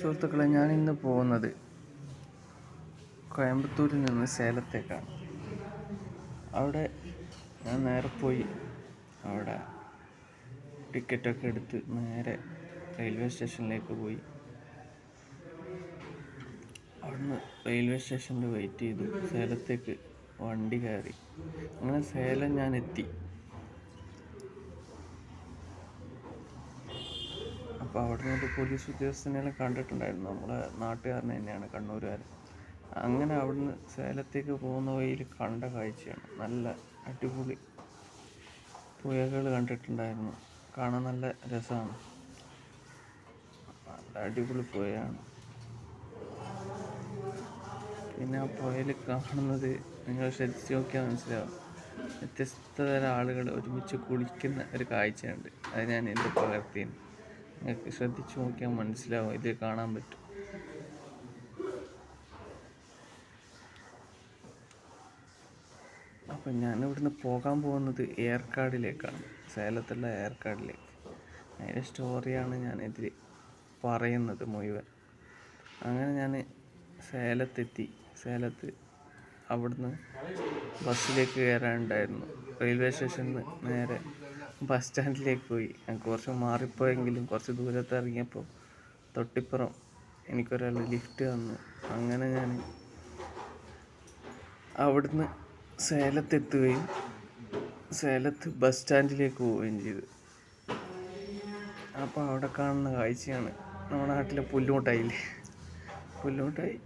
സുഹൃത്തുക്കളെ, ഞാൻ ഇന്ന് പോകുന്നത് കോയമ്പത്തൂരിൽ നിന്ന് സേലത്തേക്കാണ്. അവിടെ ഞാൻ നേരെ പോയി അവിടെ ടിക്കറ്റൊക്കെ എടുത്ത് നേരെ റെയിൽവേ സ്റ്റേഷനിലേക്ക് പോയി. അവിടുന്ന് റെയിൽവേ സ്റ്റേഷനിൽ വെയിറ്റ് ചെയ്തു. സേലത്തേക്ക് വണ്ടി കയറി. അങ്ങനെ സേലം ഞാൻ എത്തി. അപ്പോൾ അവിടെ നിന്ന് പോലീസ് ഉദ്യോഗസ്ഥനെല്ലാം കണ്ടിട്ടുണ്ടായിരുന്നു. നമ്മളെ നാട്ടുകാരൻ തന്നെയാണ്, കണ്ണൂരുകാരൻ. അങ്ങനെ അവിടുന്ന് സേലത്തേക്ക് പോകുന്ന വഴിയിൽ കണ്ട കാഴ്ചയാണ്. നല്ല അടിപൊളി പുഴകൾ കണ്ടിട്ടുണ്ടായിരുന്നു. കാണാൻ നല്ല രസമാണ്. നല്ല അടിപൊളി പുഴയാണ്. പിന്നെ ആ പുഴയിൽ കാണുന്നത് നിങ്ങൾ ശ്രദ്ധിച്ച് നോക്കിയാൽ മനസ്സിലാവും. വ്യത്യസ്തതരം ആളുകൾ ഒരുമിച്ച് കുളിക്കുന്ന ഒരു കാഴ്ചയുണ്ട്. അത് ഞാൻ എൻ്റെ പകർത്തിയാണ്. നിങ്ങൾക്ക് ശ്രദ്ധിച്ച് നോക്കിയാൽ മനസ്സിലാവും, ഇത് കാണാൻ പറ്റും. അപ്പം ഞാൻ ഇവിടുന്ന് പോകാൻ പോകുന്നത് ഏർക്കാടിലേക്കാണ്, സേലത്തുള്ള ഏർക്കാടിലേക്ക്. അതിൻ്റെ സ്റ്റോറിയാണ് ഞാനിതിൽ പറയുന്നത് മുഴുവൻ. അങ്ങനെ ഞാൻ സേലത്തെത്തി. സേലത്ത് അവിടുന്ന് ബസ്സിലേക്ക് കയറാനുണ്ടായിരുന്നു. റെയിൽവേ സ്റ്റേഷനിൽ നിന്ന് നേരെ ബസ് സ്റ്റാൻഡിലേക്ക് പോയി. ഞാൻ കുറച്ച് മാറിപ്പോയെങ്കിലും കുറച്ച് ദൂരത്ത് ഇറങ്ങിയപ്പോൾ തൊട്ടിപ്പുറം എനിക്കൊരാൾ ലിഫ്റ്റ് തന്നു. അങ്ങനെ ഞാൻ അവിടുന്ന് സേലത്തെത്തുകയും സേലത്ത് ബസ് സ്റ്റാൻഡിലേക്ക് പോവുകയും ചെയ്തു. അപ്പോൾ അവിടെ കാണുന്ന കാഴ്ചയാണ് നമ്മുടെ നാട്ടിലെ പുല്ലുമുട്ടായില്ലേ, പുല്ലുമുട്ടായി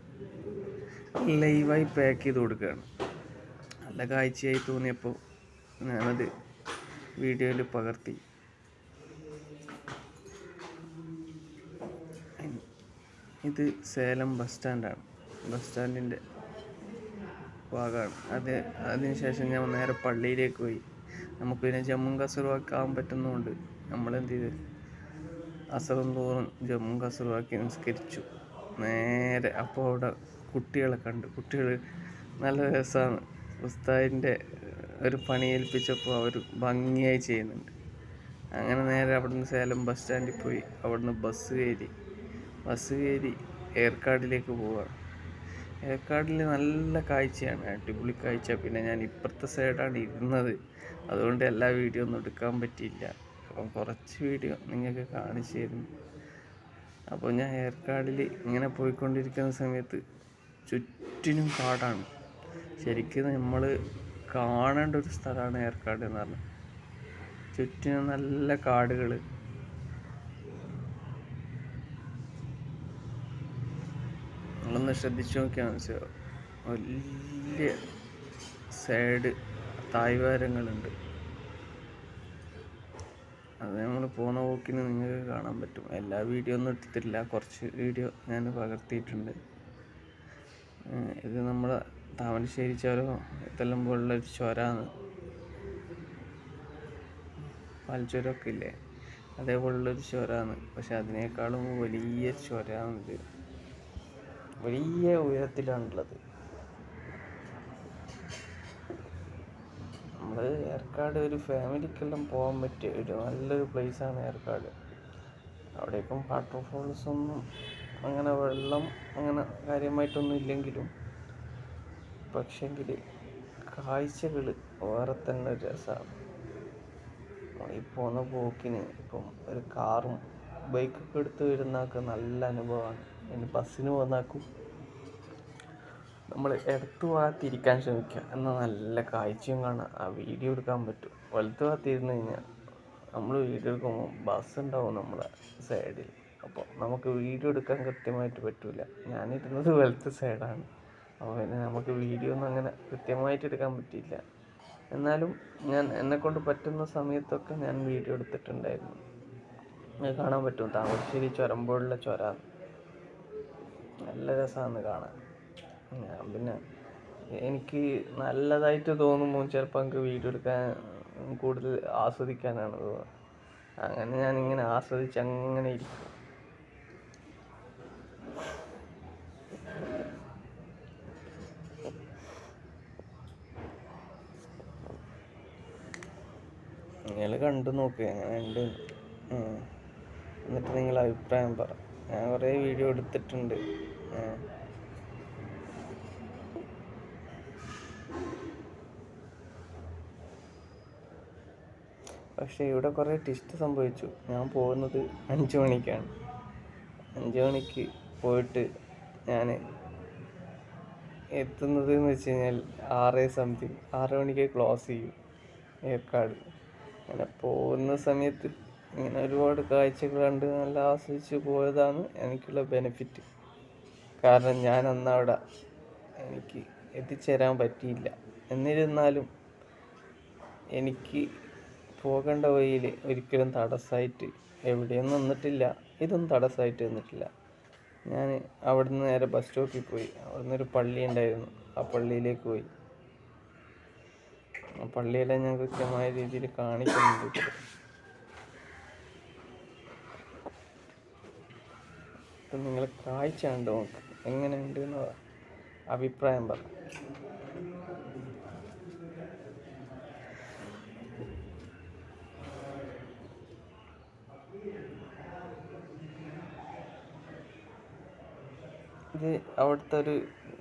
ലൈവായി പാക്ക് ചെയ്ത് കൊടുക്കുകയാണ്. നല്ല കാഴ്ചയായി തോന്നിയപ്പോൾ ഞാനത് വീഡിയോയിൽ പകർത്തി. ഇത് സേലം ബസ് സ്റ്റാൻഡാണ്, ബസ് സ്റ്റാൻഡിൻ്റെ ഭാഗമാണ്. അതിനുശേഷം ഞാൻ നേരെ പള്ളിയിലേക്ക് പോയി. നമുക്ക് പിന്നെ ജമ്മു കസറുവാക്കാൻ പറ്റുന്നതുകൊണ്ട് നമ്മളെന്ത് ചെയ്ത് അസറും തോറും ജമ്മു കസറുവാക്കി നിസ്കരിച്ചു നേരെ. അപ്പോൾ അവിടെ കുട്ടികളെ കണ്ടു. കുട്ടികൾ നല്ല രസമാണ്. ഉസ്താദിൻ്റെ ഒരു പണി ഏൽപ്പിച്ചപ്പോൾ അവർ ഭംഗിയായി ചെയ്യുന്നുണ്ട്. അങ്ങനെ നേരെ അവിടുന്ന് സേലം ബസ് സ്റ്റാൻഡിൽ പോയി. അവിടുന്ന് ബസ് കയറി ഏർക്കാടിലേക്ക് പോവുകയാണ്. ഏർക്കാടിൽ നല്ല കാഴ്ചയാണ്, അടിപൊളി കാഴ്ച. പിന്നെ ഞാൻ ഇപ്പുറത്തെ സൈഡാണ് ഇരുന്നത്, അതുകൊണ്ട് എല്ലാ വീഡിയോ ഒന്നും എടുക്കാൻ പറ്റിയില്ല. അപ്പം കുറച്ച് വീഡിയോ നിങ്ങൾക്ക് കാണിച്ചു തരുന്നു. അപ്പോൾ ഞാൻ ഏർക്കാടിൽ ഇങ്ങനെ പോയിക്കൊണ്ടിരിക്കുന്ന സമയത്ത് ചുറ്റിനും കാടാണ്. ശരിക്കും നമ്മൾ കാണേണ്ട ഒരു സ്ഥലമാണ് ഏർക്കാട് എന്ന് പറഞ്ഞാൽ. ചുറ്റിനും നല്ല കാടുകൾ. നിങ്ങളൊന്ന് ശ്രദ്ധിച്ചു നോക്കിയാൽ മനസ്സിലാവും. വലിയ സൈഡ് താഴ്വാരങ്ങളുണ്ട്. അത് നമ്മൾ പോകുന്ന പോക്കിന് നിങ്ങൾക്ക് കാണാൻ പറ്റും. എല്ലാ വീഡിയോ ഒന്നും എടുത്തിട്ടില്ല, കുറച്ച് വീഡിയോ ഞാൻ പകർത്തിയിട്ടുണ്ട്. ഇത് നമ്മളെ താമരശ്ശേരി ചുരം ഇതെല്ലാം പോലുള്ളൊരു ചുരമാണ്. പാൽച്ചുരമൊക്കെ ഇല്ലേ, അതേപോലുള്ളൊരു ചുരമാണ്. പക്ഷെ അതിനേക്കാളും വലിയ ചുരമാണിത്. വലിയ ഉയരത്തിലാണുള്ളത്. നമ്മൾ ഏർക്കാട് ഒരു ഫാമിലിക്കെല്ലാം പോകാൻ പറ്റിയ ഒരു നല്ലൊരു പ്ലേസാണ് ഏർക്കാട്. അവിടേക്കും വാട്ടർഫോൾസൊന്നും അങ്ങനെ വെള്ളം അങ്ങനെ കാര്യമായിട്ടൊന്നും ഇല്ലെങ്കിലും പക്ഷെങ്കിൽ കാഴ്ചകൾ വേറെ തന്നെ ഒരു രസമാണ്. ഈ പോകുന്ന പോക്കിന് ഇപ്പം ഒരു കാറും ബൈക്കൊക്കെ എടുത്ത് വരുന്നതൊക്കെ നല്ല അനുഭവമാണ്. ഇനി ബസ്സിന് പോകുന്നതാക്കും നമ്മൾ ഇടത്ത് ഭാഗത്തിരിക്കാൻ ശ്രമിക്കുക, എന്നാൽ നല്ല കാഴ്ചയും കാണാം, ആ വീഡിയോ എടുക്കാൻ പറ്റും. വലത്ത് ഭാഗത്തിരുന്ന് കഴിഞ്ഞാൽ നമ്മൾ വീഡിയോ എടുക്കുമ്പോൾ ബസ് ഉണ്ടാവും നമ്മളെ സൈഡിൽ. അപ്പോൾ നമുക്ക് വീഡിയോ എടുക്കാൻ കൃത്യമായിട്ട് പറ്റില്ല. ഞാനിരുന്നത് വലത്ത് സൈഡാണ്. അപ്പോൾ പിന്നെ നമുക്ക് വീഡിയോ ഒന്നും അങ്ങനെ കൃത്യമായിട്ട് എടുക്കാൻ പറ്റിയില്ല. എന്നാലും ഞാൻ എന്നെക്കൊണ്ട് പറ്റുന്ന സമയത്തൊക്കെ ഞാൻ വീഡിയോ എടുത്തിട്ടുണ്ടായിരുന്നു. അത് കാണാൻ പറ്റും. താമരശ്ശേരി ചുരം പോലുള്ള ചുരമാണ്, നല്ല രസമാണ് കാണാൻ. ഞാൻ പിന്നെ എനിക്ക് നല്ലതായിട്ട് തോന്നുമ്പോൾ ചിലപ്പോൾ എനിക്ക് വീഡിയോ എടുക്കാൻ കൂടുതൽ ആസ്വദിക്കാനാണ് തോന്നുന്നത്. അങ്ങനെ ഞാനിങ്ങനെ ആസ്വദിച്ച് അങ്ങനെ ഇരിക്കും. നിങ്ങൾ കണ്ടു നോക്കുക എങ്ങനെ ഉണ്ട്, എന്നിട്ട് നിങ്ങൾ അഭിപ്രായം പറ. ഞാൻ കുറേ വീഡിയോ എടുത്തിട്ടുണ്ട്. പക്ഷേ ഇവിടെ കുറേ ട്വിസ്റ്റ് സംഭവിച്ചു. ഞാൻ പോകുന്നത് 5 മണിക്കാണ്. 5 മണിക്ക് പോയിട്ട് ഞാൻ എത്തുന്നത് എന്ന് വെച്ച് കഴിഞ്ഞാൽ 6 മണിക്ക് ക്ലോസ് ചെയ്യും ഏർക്കാട്. അങ്ങനെ പോകുന്ന സമയത്ത് ഇങ്ങനെ ഒരുപാട് കാഴ്ചകൾ കണ്ട് നല്ല ആസ്വദിച്ച് പോയതാണ് എനിക്കുള്ള ബെനിഫിറ്റ്. കാരണം ഞാൻ അന്നവിടെ എനിക്ക് എത്തിച്ചേരാൻ പറ്റിയില്ല. എന്നിരുന്നാലും എനിക്ക് പോകേണ്ട വഴിയിൽ ഒരിക്കലും തടസ്സമായിട്ട് എവിടെയും നിന്നിട്ടില്ല. ഇതൊന്നും തടസ്സമായിട്ട് നിന്നിട്ടില്ല. ഞാൻ അവിടുന്ന് നേരെ ബസ് സ്റ്റോപ്പിൽ പോയി. അവിടുന്ന് ഒരു പള്ളി ഉണ്ടായിരുന്നു, ആ പള്ളിയിലേക്ക് പോയി. ആ പള്ളിയെല്ലാം ഞാൻ കൃത്യമായ രീതിയിൽ കാണിക്കുന്നുണ്ട്. ഇപ്പം നിങ്ങൾ കാഴ്ച കണ്ടു നോക്ക്, എങ്ങനെയുണ്ട് എന്ന് അഭിപ്രായം പറ. ഇത് അവിടുത്തെ ഒരു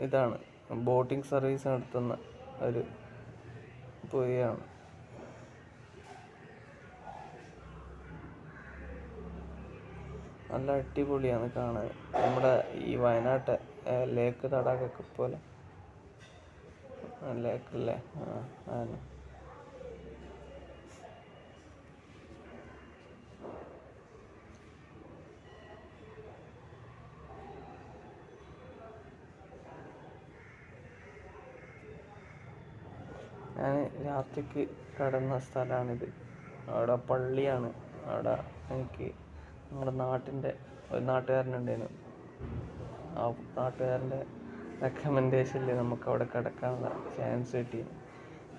ഇതാണ്, ബോട്ടിംഗ് സർവീസ് നടത്തുന്ന ഒരു പുഴയാണ്. നല്ല അടിപൊളിയാണ് കാണാൻ. നമ്മുടെ ഈ വയനാട്ടെ ലേക്ക് തടാകമൊക്കെ പോലെ ലേക്കല്ലേ. ആണ്. ഞാൻ രാത്രിക്ക് കിടന്ന സ്ഥലമാണിത്. അവിടെ പള്ളിയാണ്. അവിടെ എനിക്ക് നമ്മുടെ നാട്ടിൻ്റെ ഒരു നാട്ടുകാരനുണ്ടായിരുന്നു. ആ നാട്ടുകാരൻ്റെ റെക്കമെൻഡേഷനിൽ നമുക്ക് അവിടെ കിടക്കാനുള്ള ചാൻസ് കിട്ടി.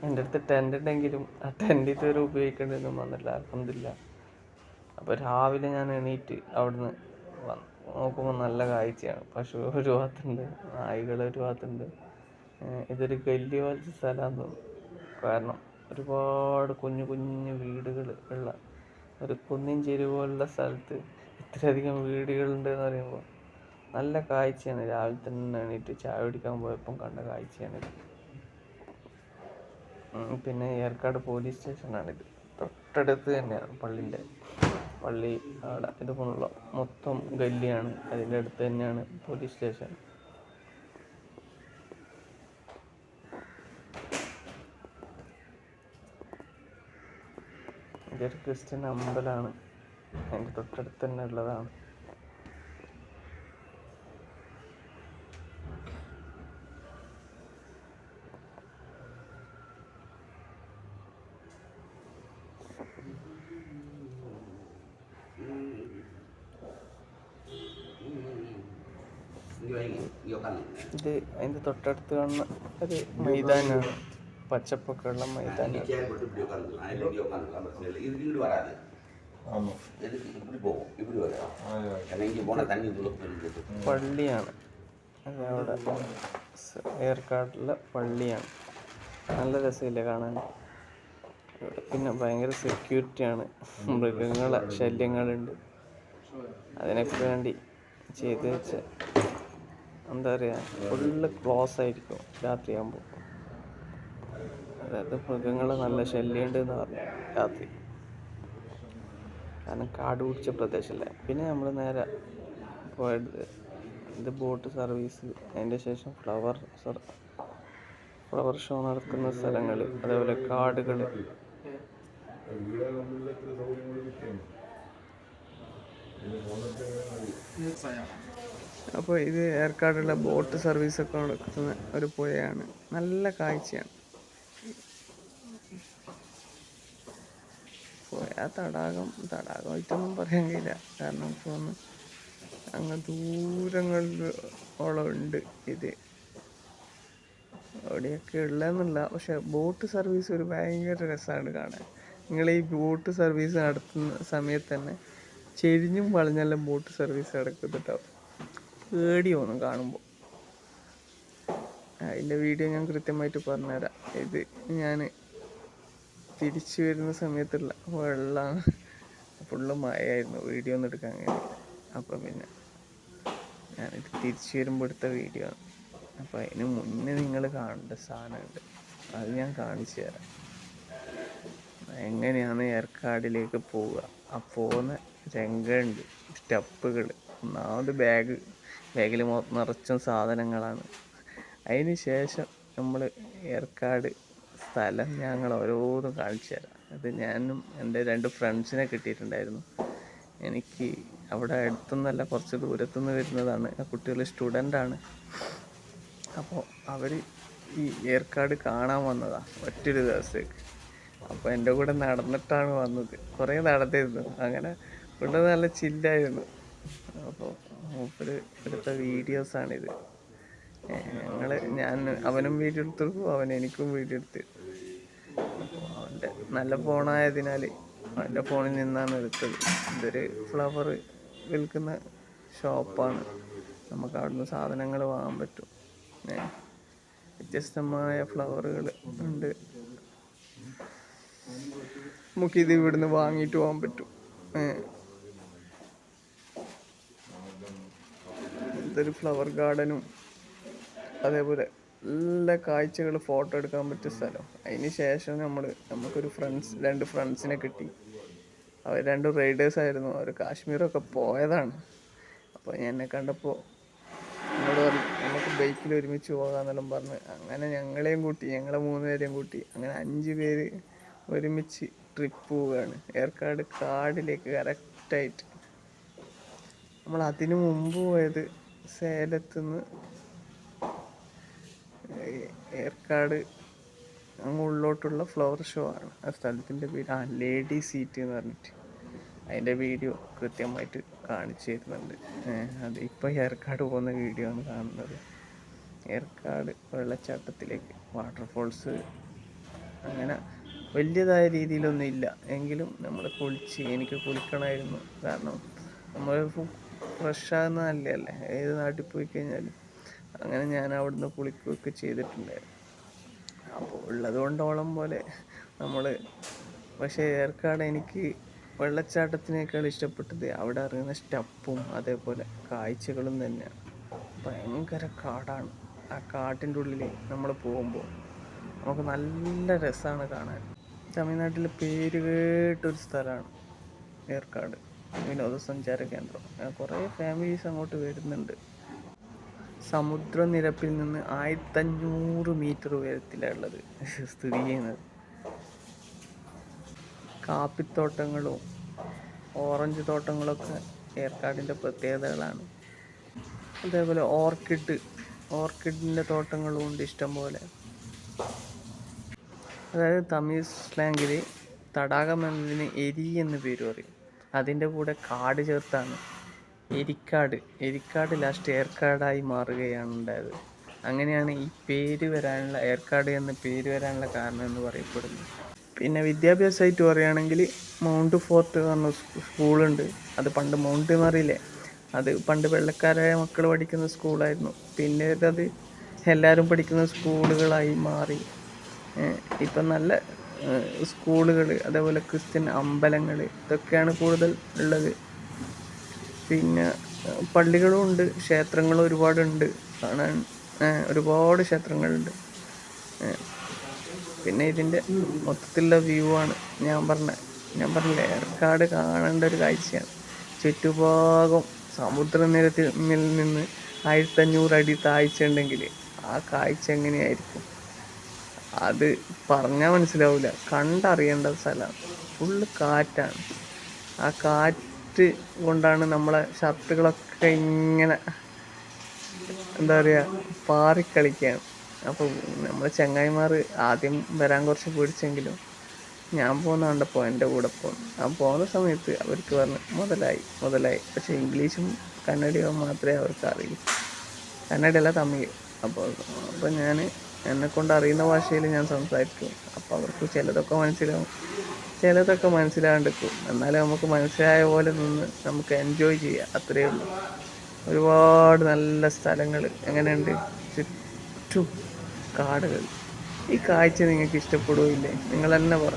എൻ്റെ അടുത്ത് ടെൻ്റ് ഉണ്ടെങ്കിലും ആ ടെൻ്റ് ഇതുവരെ ഉപയോഗിക്കേണ്ടതൊന്നും വന്നില്ല, അൽഹംദുലില്ലാ. അപ്പോൾ രാവിലെ ഞാൻ എണീറ്റ് അവിടുന്ന് നോക്കുമ്പോൾ നല്ല കാഴ്ചയാണ്. പശു ഒരു ഭാഗത്തുണ്ട്, നായ്കൾ ഒരു ഭാഗത്തുണ്ട്. ഇതൊരു ഗല്ലി പോലത്തെ സ്ഥലമാണെന്ന് തോന്നുന്നു. കാരണം ഒരുപാട് കുഞ്ഞു കുഞ്ഞു വീടുകൾ ഉള്ള ഒരു കുന്നിൻ ചെരുവ് പോലുള്ള സ്ഥലത്ത് ഇത്രയധികം വീടുകളുണ്ട് എന്ന് പറയുമ്പോൾ നല്ല കാഴ്ചയാണ്. രാവിലെ തന്നെ എണീറ്റ് ചായ കുടിക്കാൻ പോയപ്പം കണ്ട കാഴ്ചയാണിത്. പിന്നെ ഏർക്കാട് പോലീസ് സ്റ്റേഷനാണിത്. തൊട്ടടുത്ത് തന്നെയാണ് പള്ളി. അവിടെ ഇത് ഫുള്ള മൊത്തം ഗല്ലിയാണ്. അതിൻ്റെ അടുത്ത് തന്നെയാണ് പോലീസ് സ്റ്റേഷൻ. ഇതൊരു ക്രിസ്ത്യൻ അമ്പലമാണ്, അതിൻ്റെ തൊട്ടടുത്ത് തന്നെ ഉള്ളതാണ്. ഇത് അതിൻ്റെ തൊട്ടടുത്ത് കാണുന്ന ഒരു മൈതാനാണ്, പച്ചപ്പൊക്കെ ഉള്ള മൈതാനാണ്. പള്ളിയാണ് അവിടെ, ഏർക്കാട്ടിലെ പള്ളിയാണ്. നല്ല രസമില്ലേ കാണാൻ. പിന്നെ ഭയങ്കര സെക്യൂരിറ്റിയാണ്, മൃഗങ്ങളെ ശല്യങ്ങളുണ്ട്. അതിനൊക്കെ വേണ്ടി ചെയ്ത് വെച്ച എന്താ പറയുക, ഫുള്ള് ക്ലോസ് ആയിരിക്കും രാത്രിയാകുമ്പോൾ. അതായത് മൃഗങ്ങൾ നല്ല ശല്യമുണ്ട് എന്ന് പറഞ്ഞു രാത്രി. കാരണം കാട് പിടിച്ച പ്രദേശമല്ലേ. പിന്നെ നമ്മൾ നേരെ പോയത് ഇത് ബോട്ട് സർവീസ്, അതിൻ്റെ ശേഷം ഫ്ലവർ ഷോ നടക്കുന്ന സ്ഥലങ്ങൾ, അതേപോലെ കാടുകൾ. അപ്പോൾ ഇത് ഏർക്കാടുള്ള ബോട്ട് സർവീസൊക്കെ നടക്കുന്ന ഒരു പുഴയാണ്. നല്ല കാഴ്ചയാണ്. പുഴ തടാകമായിട്ടൊന്നും പറയാൻ കഴിയില്ല. കാരണം ഇപ്പോൾ അങ്ങ് ദൂരങ്ങളിലോളം ഉണ്ട് ഇത്. അവിടെയൊക്കെ ഉള്ളതെന്നില്ല. പക്ഷെ ബോട്ട് സർവീസ് ഒരു ഭയങ്കര രസമാണ് കാണാൻ. നിങ്ങൾ ഈ ബോട്ട് സർവീസ് നടത്തുന്ന സമയത്ത് തന്നെ ചെരിഞ്ഞും വളഞ്ഞെല്ലാം ബോട്ട് സർവീസ് നടക്കുന്നുണ്ടാവും. പേടി തോന്നും കാണുമ്പോൾ. അതിൻ്റെ വീഡിയോ ഞാൻ കൃത്യമായിട്ട് പറഞ്ഞുതരാം. ഇത് ഞാൻ തിരിച്ചു വരുന്ന സമയത്തുള്ള വെള്ളമാണ്. ഫുള്ള് മഴയായിരുന്നു, വീഡിയോ ഒന്നും എടുക്കാൻ കഴിയില്ല. അപ്പം പിന്നെ ഞാനിത് തിരിച്ചു വരുമ്പോൾ എടുത്ത വീഡിയോ ആണ്. അപ്പോൾ അതിന് മുന്നേ നിങ്ങൾ കാണേണ്ട സാധനമുണ്ട്, അത് ഞാൻ കാണിച്ചു തരാം. എങ്ങനെയാണ് ഏർക്കാടിലേക്ക് പോവുക, ആ പോകുന്ന രംഗമുണ്ട്, സ്റ്റെപ്പുകൾ. ഒന്നാമത് ബാഗിൽ നിറച്ചും സാധനങ്ങളാണ്. അതിന് ശേഷം നമ്മൾ ഏർക്കാട് സ്ഥലം ഞങ്ങൾ ഓരോന്നും കാണിച്ചു തരാം. അത് ഞാനും എൻ്റെ 2 ഫ്രണ്ട്സിനെ കിട്ടിയിട്ടുണ്ടായിരുന്നു. എനിക്ക് അവിടെ അടുത്തുനിന്നല്ല, കുറച്ച് ദൂരത്തുനിന്ന് വരുന്നതാണ്. ആ കുട്ടികൾ സ്റ്റുഡൻ്റാണ്. അപ്പോൾ അവർ ഈ ഏർക്കാട് കാണാൻ വന്നതാണ് ഒറ്റൊരു ദിവസത്തേക്ക്. അപ്പോൾ എൻ്റെ കൂടെ നടന്നിട്ടാണ് വന്നത്. കുറേ നടന്നിരുന്നു. അങ്ങനെ ഇവിടെ നല്ല ചില്ലായിരുന്നു. അപ്പോൾ മൂപ്പര് എടുത്ത വീഡിയോസാണിത്. ഞാൻ അവനും വീഡിയോ എടുത്തു, അവൻ എനിക്കും വീഡിയോ എടുത്ത്. അപ്പോൾ അവൻ്റെ നല്ല ഫോണായതിനാൽ അവൻ്റെ ഫോണിൽ നിന്നാണ് എടുത്തത്. ഇതൊരു ഫ്ലവർ വിൽക്കുന്ന ഷോപ്പാണ്. നമുക്ക് അവിടുന്ന് സാധനങ്ങൾ വാങ്ങാൻ പറ്റും. വ്യത്യസ്തമായ ഫ്ലവറുകൾ ഉണ്ട്. നമുക്കിത് ഇവിടുന്ന് വാങ്ങിയിട്ട് പോകാൻ പറ്റും. ഇതൊരു ഫ്ലവർ ഗാർഡനും അതേപോലെ എല്ലാ കാഴ്ചകൾ ഫോട്ടോ എടുക്കാൻ പറ്റിയ സ്ഥലം. അതിന് ശേഷം നമുക്കൊരു 2 ഫ്രണ്ട്സിനെ കിട്ടി. അവർ 2 റൈഡേഴ്സ് ആയിരുന്നു. അവർ കാശ്മീരൊക്കെ പോയതാണ്. അപ്പോൾ എന്നെ കണ്ടപ്പോൾ എന്നോട് പറഞ്ഞു നമുക്ക് ബൈക്കിൽ ഒരുമിച്ച് പോകാമെന്നെല്ലാം പറഞ്ഞ്, അങ്ങനെ ഞങ്ങളെ 3 പേരെയും കൂട്ടി അങ്ങനെ 5 പേര് ഒരുമിച്ച് ട്രിപ്പ് പോവുകയാണ് ഏർക്കാട് കാടിലേക്ക്. കറക്റ്റായിട്ട് നമ്മൾ അതിനു മുമ്പ് പോയത് സേലത്തുനിന്ന് ഏർക്കാട് അങ്ങ് ഉള്ളോട്ടുള്ള ഫ്ലവർ ഷോ ആണ്. ആ സ്ഥലത്തിൻ്റെ പേര് ലേഡി സീറ്റ് എന്ന് പറഞ്ഞിട്ട്. അതിൻ്റെ വീഡിയോ കൃത്യമായിട്ട് കാണിച്ചു തരുന്നുണ്ട്. അത് ഇപ്പോൾ ഏർക്കാട് പോകുന്ന വീഡിയോ ആണ് കാണുന്നത്. ഏർക്കാട് വെള്ളച്ചാട്ടത്തിലേക്ക് വാട്ടർഫോൾസ് അങ്ങനെ വലിയതായ രീതിയിലൊന്നും ഇല്ല, എങ്കിലും നമ്മൾ എനിക്ക് കുളിക്കണമായിരുന്നു. കാരണം നമ്മൾ ഫ്രഷാകുന്ന നല്ലതല്ലേ ഏത് നാട്ടിൽ പോയി കഴിഞ്ഞാലും. അങ്ങനെ ഞാൻ അവിടുന്ന് കുളിക്കുകയൊക്കെ ചെയ്തിട്ടുണ്ടായിരുന്നു. അപ്പോൾ ഉള്ളതുകൊണ്ടോളം പോലെ പക്ഷേ ഏർക്കാട് എനിക്ക് വെള്ളച്ചാട്ടത്തിനേക്കാൾ ഇഷ്ടപ്പെട്ടത് അവിടെ ഇറങ്ങുന്ന സ്റ്റെപ്പും അതേപോലെ കാഴ്ചകളും തന്നെയാണ്. ഭയങ്കര കാടാണ്. ആ കാട്ടിൻ്റെ ഉള്ളിൽ നമ്മൾ പോകുമ്പോൾ നമുക്ക് നല്ല രസമാണ് കാണാൻ. തമിഴ്നാട്ടിൽ പേര് കേട്ടൊരു സ്ഥലമാണ് ഏർക്കാട് വിനോദസഞ്ചാര കേന്ദ്രം. കുറേ ഫാമിലീസ് അങ്ങോട്ട് വരുന്നുണ്ട്. സമുദ്രനിരപ്പിൽ നിന്ന് 1500 മീറ്റർ ഉയരത്തിലുള്ളത് സ്ഥിതി ചെയ്യുന്നത്. കാപ്പിത്തോട്ടങ്ങളും ഓറഞ്ച് തോട്ടങ്ങളൊക്കെ ഏർക്കാടിൻ്റെ പ്രത്യേകതകളാണ്. അതേപോലെ ഓർക്കിഡിൻ്റെ തോട്ടങ്ങളും ഉണ്ട് ഇഷ്ടം പോലെ. അതായത് തമിഴ് സ്ലാങ്ങിൽ തടാകം എന്നതിന് എരി എന്ന് പേര് പറയും. അതിൻ്റെ കൂടെ കാട് ചേർത്താണ് എരിക്കാട് ലാസ്റ്റ് ഏർക്കാടായി മാറുകയാണ് ഉണ്ടായത്. അങ്ങനെയാണ് ഈ പേര് വരാനുള്ള, ഏർക്കാട് എന്ന പേര് വരാനുള്ള കാരണം എന്ന് പറയപ്പെടുന്നു. പിന്നെ വിദ്യാഭ്യാസമായിട്ട് പറയുകയാണെങ്കിൽ മൗണ്ട് ഫോർട്ട് പറഞ്ഞ സ്കൂളുണ്ട്. അത് പണ്ട് മൗണ്ട് എന്നറിയില്ലേ, അത് പണ്ട് വെള്ളക്കാരായ മക്കൾ പഠിക്കുന്ന സ്കൂളായിരുന്നു. പിന്നെ അത് എല്ലാവരും പഠിക്കുന്ന സ്കൂളുകളായി മാറി. ഇപ്പം നല്ല സ്കൂളുകൾ, അതേപോലെ ക്രിസ്ത്യൻ അമ്പലങ്ങൾ, ഇതൊക്കെയാണ് കൂടുതൽ ഉള്ളത്. പിന്നെ പള്ളികളും ഉണ്ട്, ക്ഷേത്രങ്ങളും ഒരുപാടുണ്ട് കാണാൻ. ഒരുപാട് ക്ഷേത്രങ്ങളുണ്ട്. പിന്നെ ഇതിൻ്റെ മൊത്തത്തിലുള്ള വ്യൂ ആണ് ഞാൻ പറഞ്ഞില്ലേ, ഏർക്കാട് കാണേണ്ട ഒരു കാഴ്ചയാണ്. ചുറ്റുഭാഗം സമുദ്രനിരത്തിൽ നിന്ന് 1500 അടി താഴ്ച ഉണ്ടെങ്കിൽ ആ കാഴ്ച എങ്ങനെയായിരിക്കും അത് പറഞ്ഞാൽ മനസ്സിലാവില്ല. കണ്ടറിയേണ്ട സ്ഥലമാണ്. ഫുള്ള് കാറ്റാണ്. ആ കാറ്റ് കൊണ്ടാണ് നമ്മളെ ഷർട്ടുകളൊക്കെ ഇങ്ങനെ പാറിക്കളിക്കുകയാണ്. അപ്പോൾ നമ്മളെ ചങ്ങായിമാർ ആദ്യം വരാൻ കുറച്ച് പേടിച്ചെങ്കിലും ഞാൻ പോകുന്ന കണ്ടപ്പോൾ എൻ്റെ കൂടെ പോകുന്നു. ആ പോകുന്ന സമയത്ത് അവർക്ക് പറഞ്ഞു മുതലായി. പക്ഷേ ഇംഗ്ലീഷും കന്നഡയും മാത്രമേ അവർക്ക് അറിയൂ. കന്നഡയല്ല, തമിഴ്. അപ്പോൾ ഞാൻ എന്നെക്കൊണ്ട് അറിയുന്ന ഭാഷയിൽ ഞാൻ സംസാരിക്കും. അപ്പോൾ അവർക്ക് ചിലതൊക്കെ മനസ്സിലാവും, ചിലതൊക്കെ മനസ്സിലാണ്ടിരിക്കും. എന്നാലും നമുക്ക് മനസ്സിലായ പോലെ നിന്ന് നമുക്ക് എൻജോയ് ചെയ്യാം, അത്രയേ ഉള്ളൂ. ഒരുപാട് നല്ല സ്ഥലങ്ങൾ. എങ്ങനെയുണ്ട്? ചുറ്റും കാടുകൾ. ഈ കാഴ്ച നിങ്ങൾക്ക് ഇഷ്ടപ്പെടുകയില്ലേ? നിങ്ങൾ തന്നെ പറ.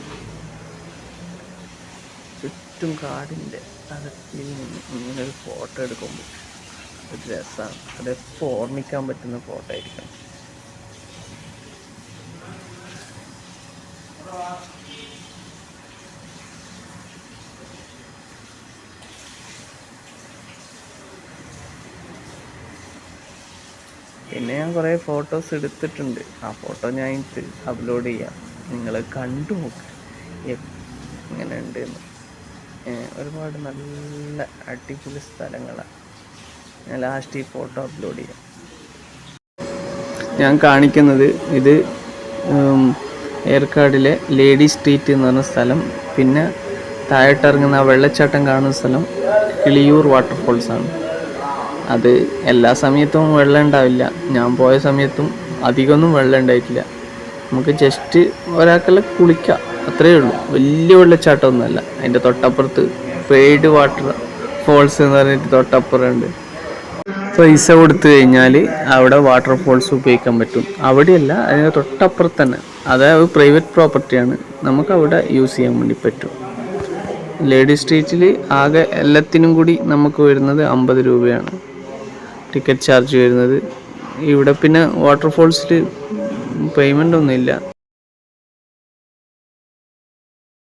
ചുറ്റും കാടിൻ്റെ അതിർത്തിയിൽ നിന്ന് ഇങ്ങനൊരു ഫോട്ടോ എടുക്കുമ്പോൾ ഒരു രസമാണ്. അതെപ്പോൾ ഓർമ്മിക്കാൻ പറ്റുന്ന ഫോട്ടോ ആയിരിക്കണം. പിന്നെ ഞാൻ കുറേ ഫോട്ടോസ് എടുത്തിട്ടുണ്ട്. ആ ഫോട്ടോ ഞാൻ ഇത് അപ്ലോഡ് ചെയ്യാം, നിങ്ങൾ കണ്ടു നോക്ക് എങ്ങനെ ഉണ്ടെന്ന്. ഒരുപാട് നല്ല അടിപൊളി സ്ഥലങ്ങളാണ്. ഞാൻ ലാസ്റ്റ് ഈ ഫോട്ടോ അപ്ലോഡ് ചെയ്യാം. ഞാൻ കാണിക്കുന്നത് ഇത് ഏർക്കാടിലെ ലേഡി സ്ട്രീറ്റ് എന്ന് പറഞ്ഞ സ്ഥലം, പിന്നെ താഴോട്ടിറങ്ങുന്ന വെള്ളച്ചാട്ടം കാണുന്ന സ്ഥലം കിളിയൂർ വാട്ടർഫോൾസാണ്. അത് എല്ലാ സമയത്തും വെള്ളം ഉണ്ടാവില്ല. ഞാൻ പോയ സമയത്തും അധികമൊന്നും വെള്ളം ഉണ്ടായിട്ടില്ല. നമുക്ക് ജസ്റ്റ് ഒരാൾക്കെല്ലാം കുളിക്കാം, അത്രയേ ഉള്ളൂ. വലിയ വെള്ളച്ചാട്ടമൊന്നുമല്ല. അതിൻ്റെ തൊട്ടപ്പുറത്ത് പെയ്ഡ് വാട്ടർ ഫോൾസ് എന്ന് പറഞ്ഞിട്ട് തൊട്ടപ്പുറമുണ്ട്. പൈസ കൊടുത്തു കഴിഞ്ഞാൽ അവിടെ വാട്ടർഫോൾസ് ഉപയോഗിക്കാൻ പറ്റും. അവിടെയല്ല, അതിന് തൊട്ടപ്പുറത്ത് തന്നെ. അതായത് പ്രൈവറ്റ് പ്രോപ്പർട്ടിയാണ്, നമുക്ക് അവിടെ യൂസ് ചെയ്യാൻ വേണ്ടി പറ്റും. ലേഡി സ്ട്രീറ്റിൽ ആകെ എല്ലാത്തിനും കൂടി നമുക്ക് വരുന്നത് 50 രൂപയാണ് ടിക്കറ്റ് ചാർജ് വരുന്നത്. ഇവിടെ പിന്നെ വാട്ടർഫോൾസിൽ പേയ്മെൻ്റ് ഒന്നുമില്ല.